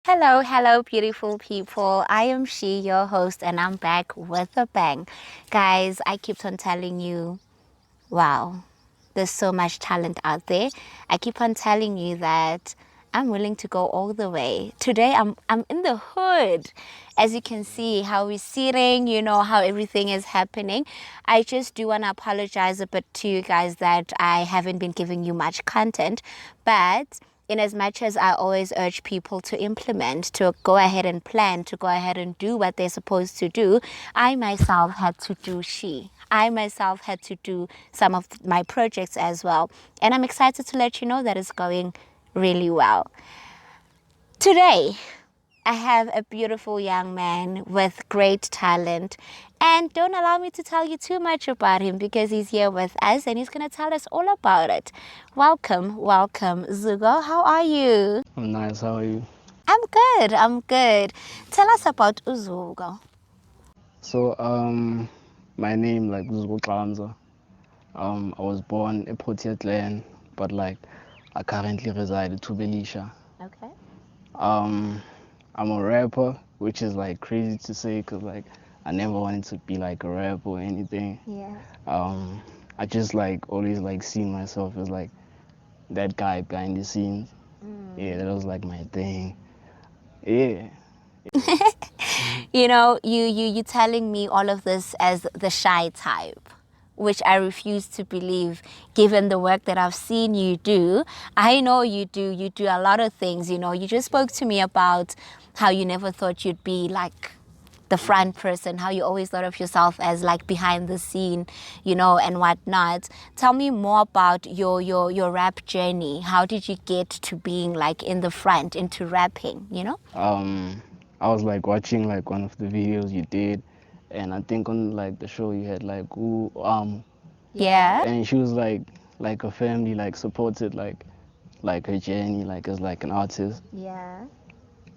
Hello, hello, beautiful people. I am She, your host, and I'm back with a bang. Guys, I keep on telling you, wow, there's so much talent out there. I keep on telling you that I'm willing to go all the way. Today, I'm in the hood. As you can see, how we're sitting, how everything is happening. I just do want to apologize a bit to you guys that I haven't been giving you much content, but in as much as I always urge people to implement, to go ahead and plan, to go ahead and do what they're supposed to do, I myself had to do she. I myself had to do some of my projects as well. And I'm excited to let you know that it's going really well. Today, I have a beautiful young man with great talent. And don't allow me to tell you too much about him because he's here with us and he's going to tell us all about it. Welcome, welcome, JiGGY. How are you? I'm nice. How are you? I'm good, I'm good. Tell us about JiGGY. So, my name like Zugoklanza. I was born in Potiertland, but like I currently reside in Tubelisha. Okay. Um, I'm a rapper, which is like crazy to say, cause like I never wanted to be like a rapper or anything. Yeah. Um, I just like always like seen myself as like that guy behind the scenes. Yeah, that was like my thing. Yeah. You telling me all of this as the shy type, which I refuse to believe given the work that I've seen you do. I know you do a lot of things. You just spoke to me about how you never thought you'd be like the front person, how you always thought of yourself as like behind the scene, and whatnot. Tell me more about your rap journey. How did you get to being like in the front, into rapping? Um, I was like watching like one of the videos you did, and I think on like the show you had like who Yeah. and she was like her family like supported like her journey like as like an artist. Yeah.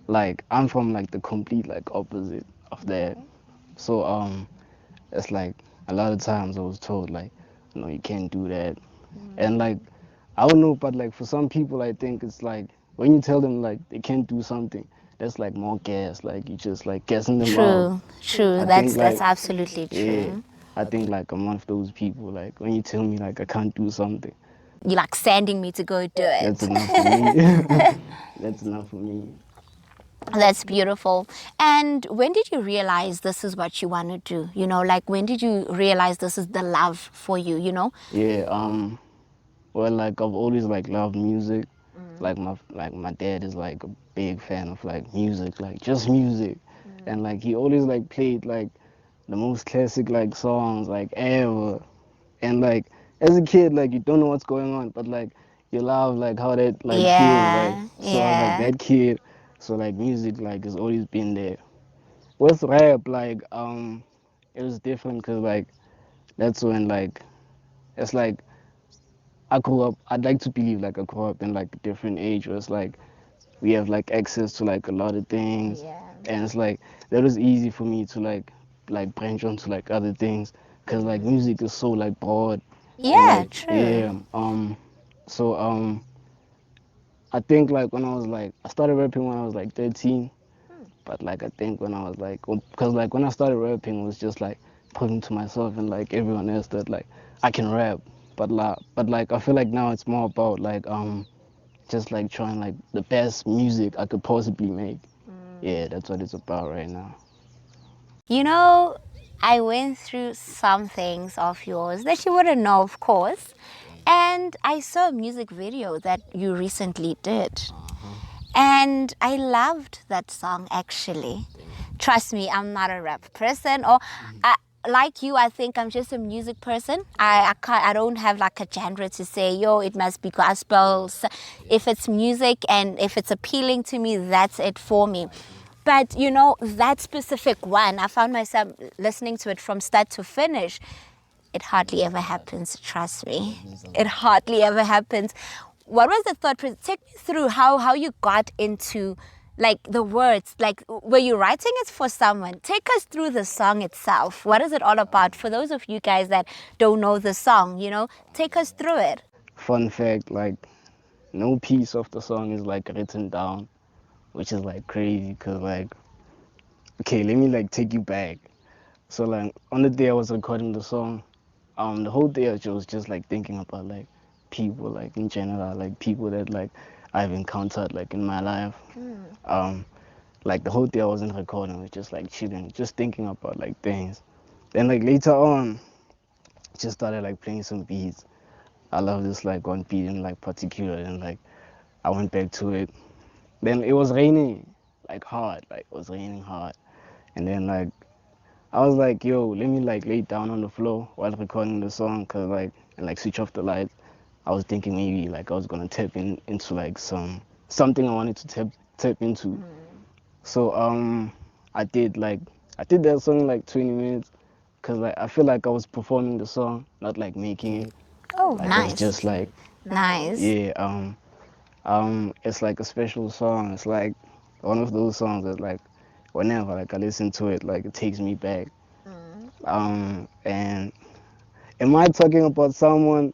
Like I'm from like the complete like opposite of that. So it's like a lot of times I was told like no you can't do that, and like I don't know, but like for some people I think it's like when you tell them like they can't do something, that's like more gas, like you just like gassing them out. True, true. I That's think that's like absolutely yeah, true. I think like I'm one of those people. Like when you tell me like I can't do something, You're like sending me to go do that's it. enough for me. That's enough for me. That's beautiful. And when did you realize this is what you want to do? Like when did you realize this is the love for you? Yeah. Well, like I've always like loved music. Like my dad is like a big fan of like music, like just music, and like he always like played like the most classic like songs like ever. And like as a kid, like you don't know what's going on, but like you love like how that like feels like. Yeah, So I was like yeah. that kid. So like music like has always been there. With rap, like it was different because like that's when like it's like I grew up. I'd like to believe like I grew up in like a different age where it's like we have like access to like a lot of things, Yeah. and it's like that was easy for me to like branch onto like other things because like music is so like broad and Yeah, like true. yeah so I think like when I started rapping when I was like 13, but like I think when I was like because like when I started rapping it was just like proving to myself and like everyone else that like I can rap, but like I feel like now it's more about like just like trying like the best music I could possibly make. Yeah, that's what it's about right now. You know, I went through some things of yours that you wouldn't know, of course. And I saw a music video that you recently did. And I loved that song actually. Trust me, I'm not a rap person or like you, I think I'm just a music person. I don't have like a genre to say, yo, it must be gospel. If it's music and if it's appealing to me, that's it for me. But that specific one, I found myself listening to it from start to finish. It hardly ever happens, trust me. It hardly ever happens. What was the thought process? Take me through how you got into like the words. Like, were you writing it for someone? Take us through the song itself. What is it all about? For those of you guys that don't know the song, take us through it. Fun fact, like no piece of the song is like written down. which is like crazy, cause like, okay, let me like take you back. So like on the day I was recording the song, the whole day I was just like thinking about like people like in general, like people that like I've encountered like in my life. Um, like the whole day I wasn't recording, I was just like chilling, just thinking about like things. Then like later on, just started like playing some beats. I love this like one beat in like particular, and like I went back to it. Then it was raining like hard, like it was raining hard, and then like I was like, yo, let me like lay down on the floor while recording the song, cause like and like switch off the lights. I was thinking maybe like I was gonna tap into like something I wanted to tap into. So I did that song in like 20 minutes, cause like I feel like I was performing the song, not like making it. Oh, Like it was nice. just like Nice. yeah, it's like a special song. It's like one of those songs that like whenever like I listen to it, like it takes me back. And am I talking about someone?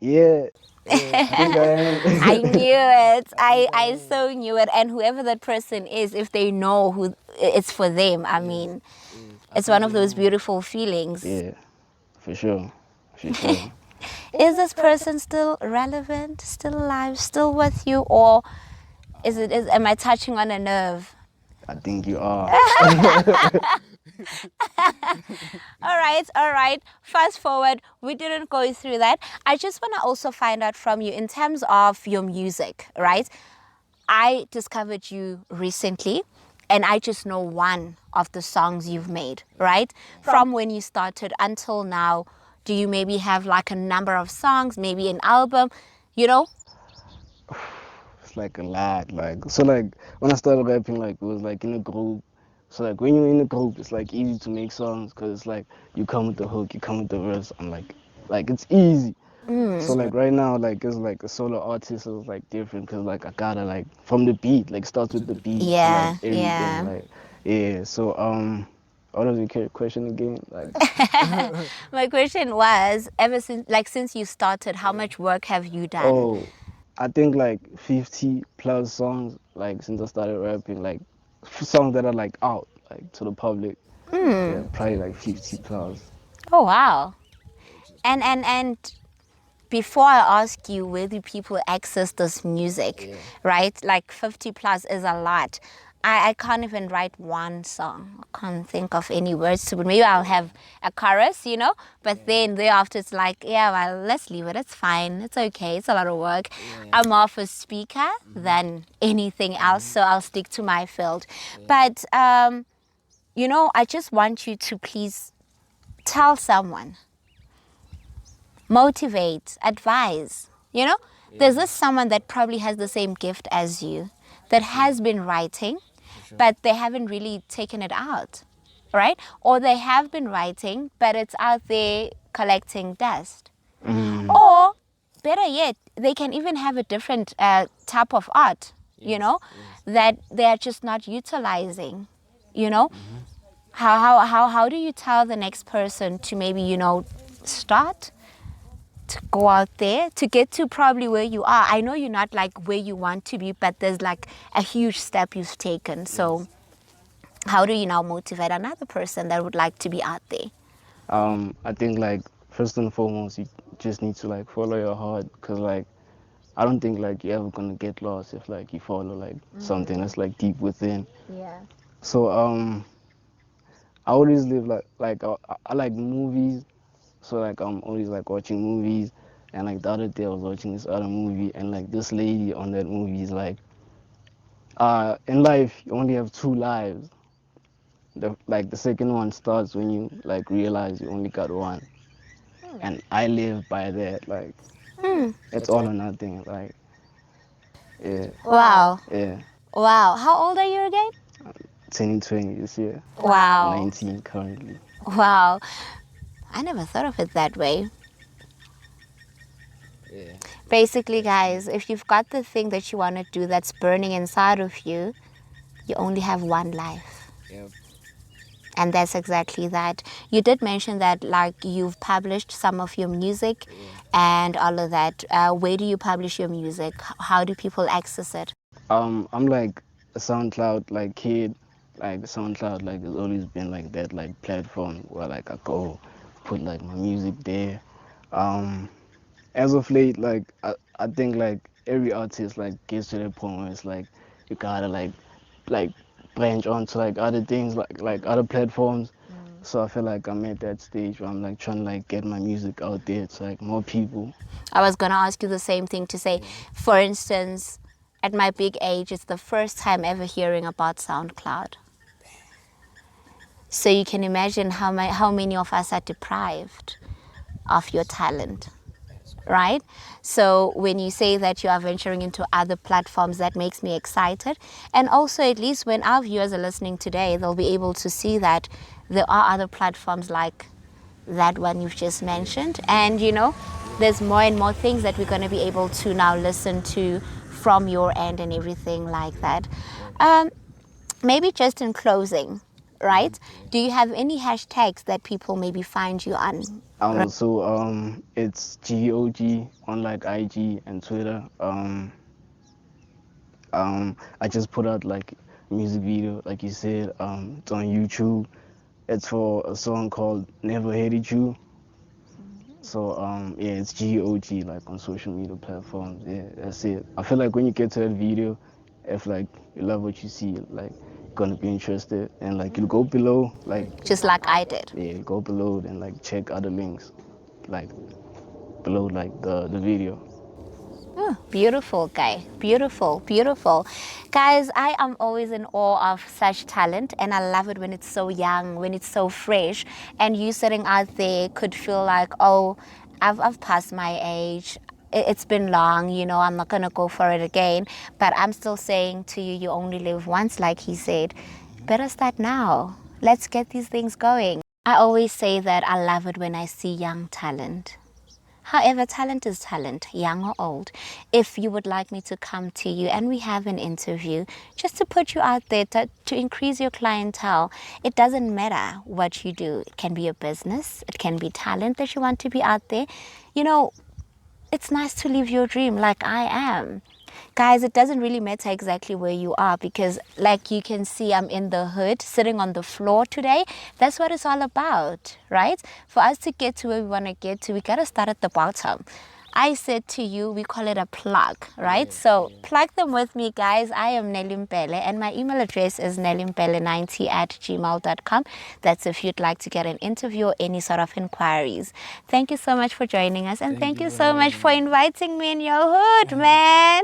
Yeah, yeah, I think I I am. knew it. I so knew it. And whoever that person is, if they know who it's for them, I mean, it's one of those beautiful feelings. Yeah, for sure, for sure. Is this person still relevant, still alive, still with you, or am I touching on a nerve? I think you are. All right. Fast forward, we didn't go through that. I just want to also find out from you in terms of your music, right? I discovered you recently, and I just know one of the songs you've made, right? From when you started until now, do you maybe have like a number of songs, maybe an album, you know? It's like a lot. Like so, like when I started rapping, like it was like in a group. So like when you're in a group, it's like easy to make songs because it's like you come with the hook, you come with the verse, and like it's easy. So like right now, like it's like a solo artist, so it's like different because like I gotta like from the beat, like starts with the beat to like Yeah, everything, yeah. like yeah. So what was your question again? Like My question was, ever since you started, how much work have you done? oh, I think like 50 plus songs like since I started rapping, like songs that are like out like to the public. Yeah, probably like 50 plus. Oh wow. And before I ask you where do people access this music, right? Like 50 plus is a lot. I can't even write one song. I can't think of any words to it. Maybe I'll have a chorus, you know? But then thereafter it's like, yeah, well, let's leave it. It's fine. It's okay. It's a lot of work. I'm more of a speaker than anything else, so I'll stick to my field. But, you know, I just want you to please tell someone, motivate, advise. You know, there's this someone that probably has the same gift as you that has been writing, but they haven't really taken it out, right? Or they have been writing, but it's out there collecting dust. Or better yet, they can even have a different type of art, you know, that they are just not utilizing, you know. How do you tell the next person to maybe, you know, start to go out there to get to probably where you are? I know you're not like where you want to be, but there's like a huge step you've taken. So how do you now motivate another person that would like to be out there? I think like first and foremost, you just need to like follow your heart, cause like I don't think like you're ever gonna get lost if like you follow like something that's like deep within. Yeah. So I always live like I like movies, so like I'm always like watching movies, and like the other day I was watching this other movie, and like this lady on that movie is like, in life you only have two lives. The second one starts when you like realize you only got one, and I live by that. Like it's all or nothing. Like yeah, Wow. yeah. Wow. How old are you again? 2020 this year, Wow. 19 currently. Wow. I never thought of it that way. Basically, guys, if you've got the thing that you want to do that's burning inside of you, you only have one life. And that's exactly that. You did mention that like you've published some of your music and all of that. Where do you publish your music? How do people access it? I'm like a SoundCloud like kid. Like SoundCloud like has always been like that like platform where like I go put like my music there. Um, as of late, like I think like every artist like gets to that point where it's like you gotta like branch onto like other things like other platforms. So I feel like I'm at that stage where I'm like trying to like get my music out there to like more people. I was going to ask you the same thing to say, for instance, at my big age, it's the first time ever hearing about SoundCloud. So you can imagine how many of us are deprived of your talent, right? So when you say that you are venturing into other platforms, that makes me excited. And also, at least when our viewers are listening today, they'll be able to see that there are other platforms like that one you've just mentioned. And, there's more and more things that we're going to be able to now listen to from your end and everything like that. Um, Maybe just in closing, right? Do you have any hashtags that people maybe find you on? So it's JiGGY OG on like IG and Twitter. I just put out like a music video, like you said. It's on YouTube. It's for a song called "Never Hated You." So yeah, it's JiGGY OG like on social media platforms. Yeah, that's it. I feel like when you get to that video, if like you love what you see, like you're gonna be interested, and like you go below, like Just like I did. yeah, go below and like check other links, like below like the video. Oh, beautiful guy. Beautiful, beautiful. Guys, I am always in awe of such talent, and I love it when it's so young, when it's so fresh, and you sitting out there could feel like, oh, I've passed my age. It's been long, I'm not going to go for it again. But I'm still saying to you, you only live once, like he said. Better start now. Let's get these things going. I always say that I love it when I see young talent. However, talent is talent, young or old. If you would like me to come to you and we have an interview, just to put you out there to increase your clientele, it doesn't matter what you do. It can be a business, it can be talent that you want to be out there. You know, it's nice to live your dream like I am. Guys, it doesn't really matter exactly where you are because, like you can see, I'm in the hood sitting on the floor today. That's what it's all about, right? For us to get to where we want to get to, we got to start at the bottom. I said to you, we call it a plug, right? So plug them with me, guys. I am Nelly Mpele, and my email address is nellympele90@gmail.com. That's if you'd like to get an interview or any sort of inquiries. Thank you so much for joining us, and thank you so much for inviting me in your hood, man.